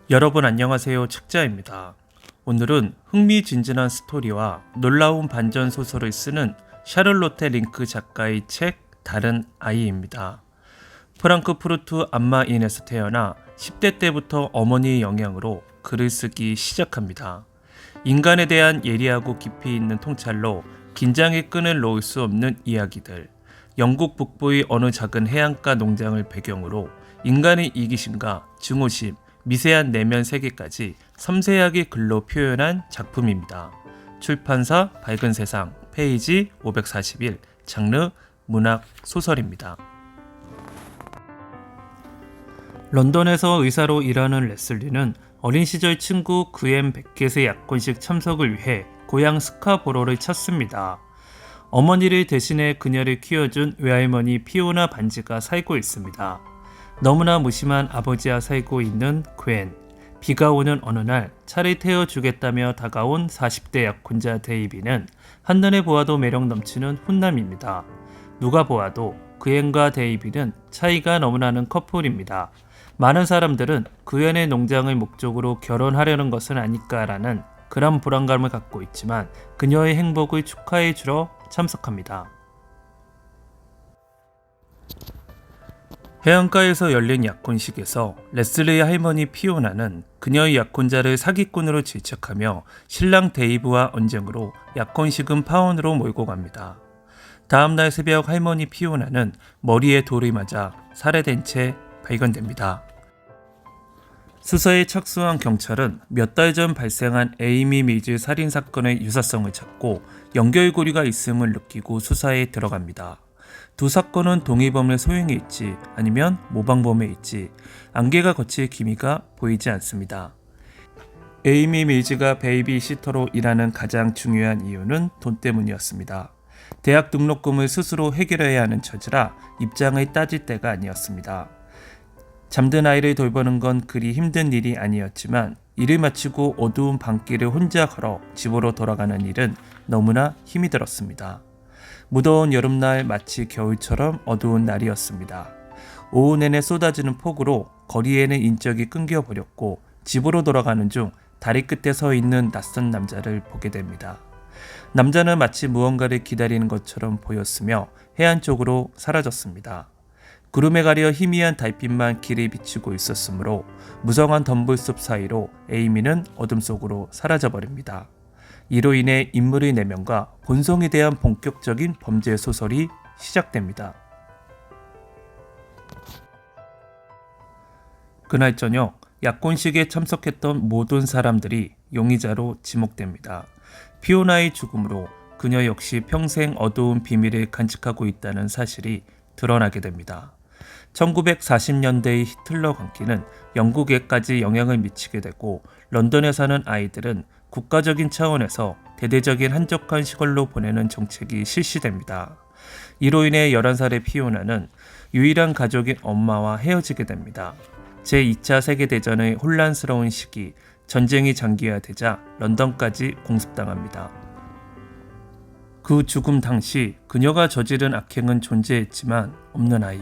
여러분 안녕하세요. 책자입니다. 오늘은 흥미진진한 스토리와 놀라운 반전 소설을 쓰는 샤를로테 링크 작가의 책 다른 아이입니다. 프랑크푸르트 안마인에서 태어나 10대 때부터 어머니의 영향으로 글을 쓰기 시작합니다. 인간에 대한 예리하고 깊이 있는 통찰로 긴장의 끈을 놓을 수 없는 이야기들, 영국 북부의 어느 작은 해안가 농장을 배경으로 인간의 이기심과 증오심, 미세한 내면 세계까지 섬세하게 글로 표현한 작품입니다. 출판사 밝은 세상, 페이지 541, 장르 문학 소설입니다. 런던에서 의사로 일하는 레슬리는 어린 시절 친구 그앤 베켓의 약혼식 참석을 위해 고향 스카보로를 찾습니다. 어머니를 대신해 그녀를 키워준 외할머니 피오나 반지가 살고 있습니다. 너무나 무심한 아버지와 살고 있는 그앤. 비가 오는 어느 날 차를 태워주겠다며 다가온 40대 약혼자 데이비는 한눈에 보아도 매력 넘치는 훈남입니다. 누가 보아도 그앤과 데이비는 차이가 너무 나는 커플입니다. 많은 사람들은 그앤의 농장을 목적으로 결혼하려는 것은 아닐까라는 그런 불안감을 갖고 있지만 그녀의 행복을 축하해 주러 참석합니다. 해안가에서 열린 약혼식에서 레슬리의 할머니 피오나는 그녀의 약혼자를 사기꾼으로 질책하며 신랑 데이브와 언쟁으로 약혼식은 파혼으로 몰고 갑니다. 다음날 새벽 할머니 피오나는 머리에 돌이 맞아 살해된 채 발견됩니다. 수사에 착수한 경찰은 몇 달 전 발생한 에이미 미즈 살인사건의 유사성을 찾고 연결고리가 있음을 느끼고 수사에 들어갑니다. 두 사건은 동일범의 소행에 있지 아니면 모방범에 있지 안개가 거칠 기미가 보이지 않습니다. 에이미 밀즈가 베이비시터로 일하는 가장 중요한 이유는 돈 때문이었습니다. 대학 등록금을 스스로 해결해야 하는 처지라 입장을 따질 때가 아니었습니다. 잠든 아이를 돌보는 건 그리 힘든 일이 아니었지만 일을 마치고 어두운 밤길을 혼자 걸어 집으로 돌아가는 일은 너무나 힘이 들었습니다. 무더운 여름날 마치 겨울처럼 어두운 날이었습니다. 오후 내내 쏟아지는 폭우로 거리에는 인적이 끊겨버렸고 집으로 돌아가는 중 다리 끝에 서 있는 낯선 남자를 보게 됩니다. 남자는 마치 무언가를 기다리는 것처럼 보였으며 해안 쪽으로 사라졌습니다. 구름에 가려 희미한 달빛만 길을 비추고 있었으므로 무성한 덤불숲 사이로 에이미는 어둠 속으로 사라져버립니다. 이로 인해 인물의 내면과 본성에 대한 본격적인 범죄 소설이 시작됩니다. 그날 저녁 약혼식에 참석했던 모든 사람들이 용의자로 지목됩니다. 피오나의 죽음으로 그녀 역시 평생 어두운 비밀을 간직하고 있다는 사실이 드러나게 됩니다. 1940년대의 히틀러 광기는 영국에까지 영향을 미치게 되고 런던에 사는 아이들은 국가적인 차원에서 대대적인 한적한 시골로 보내는 정책이 실시됩니다. 이로 인해 11살의 피오나는 유일한 가족인 엄마와 헤어지게 됩니다. 제2차 세계대전의 혼란스러운 시기, 전쟁이 장기화되자 런던까지 공습당합니다. 그 죽음 당시 그녀가 저지른 악행은 존재했지만 없는 아이,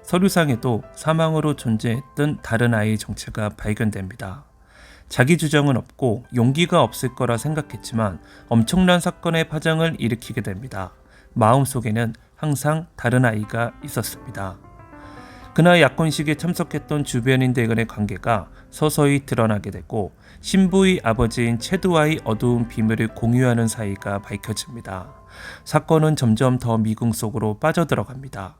서류상에도 사망으로 존재했던 다른 아이의 정체가 발견됩니다. 자기 주장은 없고 용기가 없을 거라 생각했지만 엄청난 사건의 파장을 일으키게 됩니다. 마음속에는 항상 다른 아이가 있었습니다. 그날 약혼식에 참석했던 주변인들 간의 관계가 서서히 드러나게 되고 신부의 아버지인 체드와의 어두운 비밀을 공유하는 사이가 밝혀집니다. 사건은 점점 더 미궁 속으로 빠져들어갑니다.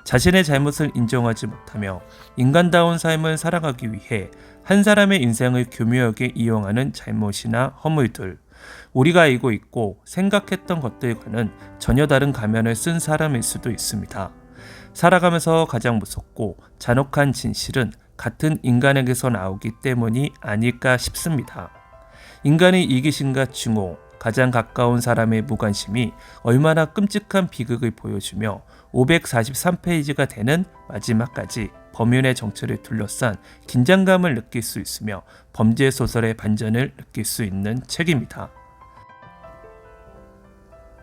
자신의 잘못을 인정하지 못하며 인간다운 삶을 살아가기 위해 한 사람의 인생을 교묘하게 이용하는 잘못이나 허물들, 우리가 알고 있고 생각했던 것들과는 전혀 다른 가면을 쓴 사람일 수도 있습니다. 살아가면서 가장 무섭고 잔혹한 진실은 같은 인간에게서 나오기 때문이 아닐까 싶습니다. 인간의 이기심과 증오, 가장 가까운 사람의 무관심이 얼마나 끔찍한 비극을 보여주며 543페이지가 되는 마지막까지 범인의 정체를 둘러싼 긴장감을 느낄 수 있으며 범죄 소설의 반전을 느낄 수 있는 책입니다.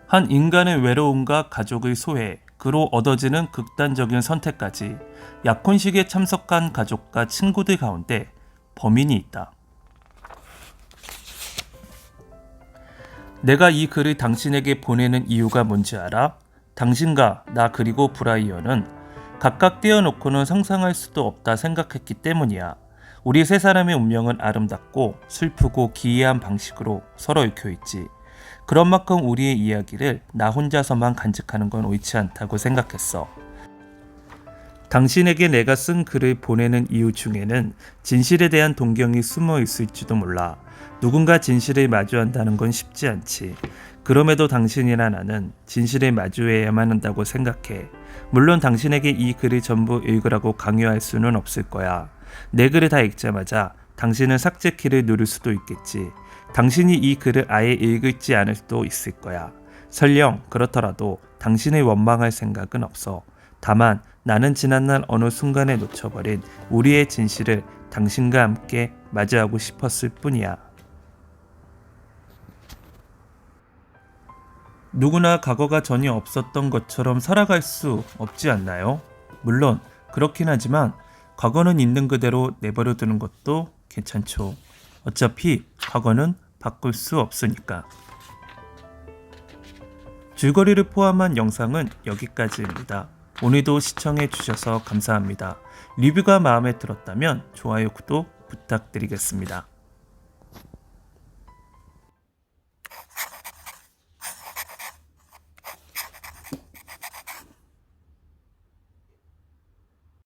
한 인간의 외로움과 가족의 소외, 그로 얻어지는 극단적인 선택까지 약혼식에 참석한 가족과 친구들 가운데 범인이 있다. 내가 이 글을 당신에게 보내는 이유가 뭔지 알아? 당신과 나 그리고 브라이언은 각각 떼어놓고는 상상할 수도 없다 생각했기 때문이야. 우리 세 사람의 운명은 아름답고 슬프고 기이한 방식으로 서로 얽혀있지. 그런 만큼 우리의 이야기를 나 혼자서만 간직하는 건 옳지 않다고 생각했어. 당신에게 내가 쓴 글을 보내는 이유 중에는 진실에 대한 동경이 숨어 있을지도 몰라. 누군가 진실을 마주한다는 건 쉽지 않지. 그럼에도 당신이나 나는 진실을 마주해야만 한다고 생각해. 물론 당신에게 이 글을 전부 읽으라고 강요할 수는 없을 거야. 내 글을 다 읽자마자 당신은 삭제 키를 누를 수도 있겠지. 당신이 이 글을 아예 읽지 않을 수도 있을 거야. 설령 그렇더라도 당신을 원망할 생각은 없어. 다만 나는 지난날 어느 순간에 놓쳐버린 우리의 진실을 당신과 함께 맞이하고 싶었을 뿐이야. 누구나 과거가 전혀 없었던 것처럼 살아갈 수 없지 않나요? 물론 그렇긴 하지만 과거는 있는 그대로 내버려 두는 것도 괜찮죠. 어차피 과거는 바꿀 수 없으니까. 줄거리를 포함한 영상은 여기까지입니다. 오늘도 시청해 주셔서 감사합니다. 리뷰가 마음에 들었다면 좋아요, 구독 부탁드리겠습니다.